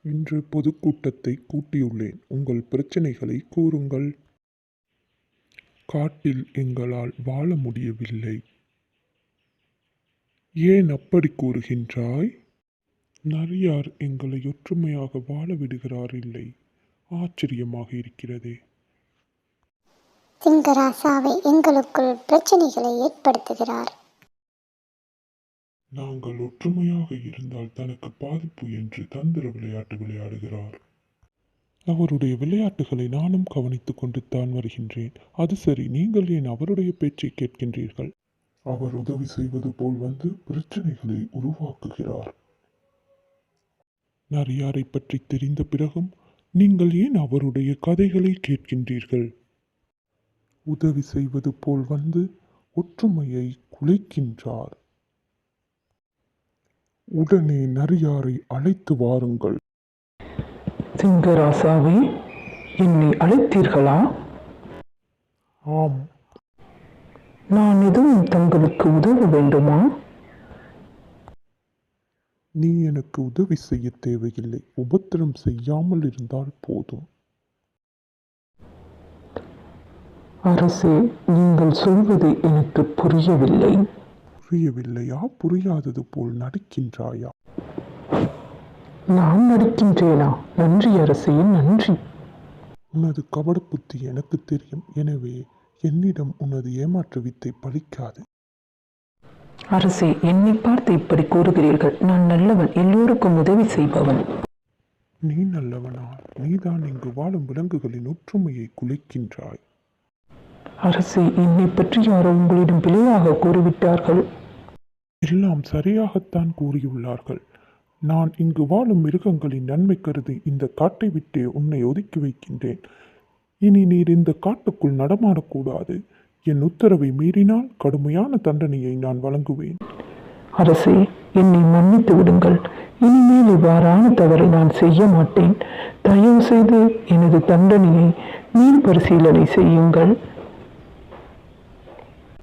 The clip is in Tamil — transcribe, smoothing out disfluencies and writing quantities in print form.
இன்று பொதுக்கூட்டத்தை கூட்டியுள்ளேன். உங்கள் பிரச்சனைகளை கூறுங்கள். காட்டில் எங்களால் வாழ முடியவில்லை. ஏன் அப்படி கூறுகின்றாய்? நரியார் எங்களை ஒற்றுமையாக வாழ விடுகிறார் இல்லை. ஆச்சரியமாக இருக்கிறதே. சிங்கராசாவை எங்களுக்குள் பிரச்சனைகளை ஏற்படுத்துகிறார். நாங்கள் ஒற்றுமையாக இருந்தால் தனக்கு பாதிப்பு என்று தந்திர விளையாட்டு விளையாடுகிறார். அவருடைய விளையாட்டுகளை நானும் கவனித்துக் கொண்டு தான் வருகின்றேன். அது சரி, நீங்கள் ஏன் அவருடைய பேச்சை கேட்கின்றீர்கள்? அவர் உதவி செய்வது போல் வந்து பிரச்சனைகளை உருவாக்குகிறார். நரியாரை பற்றி தெரிந்த பிறகும் நீங்கள் ஏன் அவருடைய கதைகளை கேட்கின்றீர்கள்? உதவி செய்வது போல் வந்து ஒற்றுமையை குலைக்கின்றார். உடனே நரியாரை அழைத்து வாருங்கள். சிங்கராசாவை என்னை அழைத்தீர்களா? ஆம். நான் எதுவும் தங்களுக்கு உதவ வேண்டுமா? நீ எனக்கு உதவி செய்ய தேவையில்லை. உபத்திரம் செய்யாமல் இருந்தால் போதும். அரசே, நீங்கள் சொல்வது எனக்கு புரியவில்லை. புரியவில்லையா? புரியாதது போல் நடிக்கின்றாயா? நான் நடிக்கின்றேனா? நன்றி அரசே, நன்றி. உனது கபட புத்தி எனக்கு தெரியும். எனவே என்னிடம் உனது ஏமாற்று வித்தை பலிக்காது. அரசே, என்னை பார்த்து இப்படி கூறுகிறீர்கள். நான் நல்லவன், எல்லோருக்கும் உதவி செய்பவன். நீ நல்லவனா? நீதான் இங்கு வாழும் விலங்குகளின் ஒற்றுமையை குலைக்கின்றாய். அரசே, என்னை பற்றி யாரோ உங்களிடம் பிழையாக கூறிவிட்டார்கள். எல்லாம் சரியாகத்தான் கூறியுள்ளார்கள். நான் இங்கு வாழும் மிருகங்களின் நன்மை கருதி இந்த காட்டை விட்டே உன்னை ஒதுக்கி வைக்கின்றேன். இனி நீர் இந்த காட்டுக்குள் நடமாடக்கூடாது. என் உத்தரவை மீறினால் கடுமையான தண்டனையை நான் வழங்குவேன். அரசே, என்னை மன்னித்து விடுங்கள். இனிமேல் இவ்வாறான தவறை நான் செய்ய மாட்டேன். தயவு செய்து எனது தண்டனையை மீள் பரிசீலனை செய்யுங்கள்.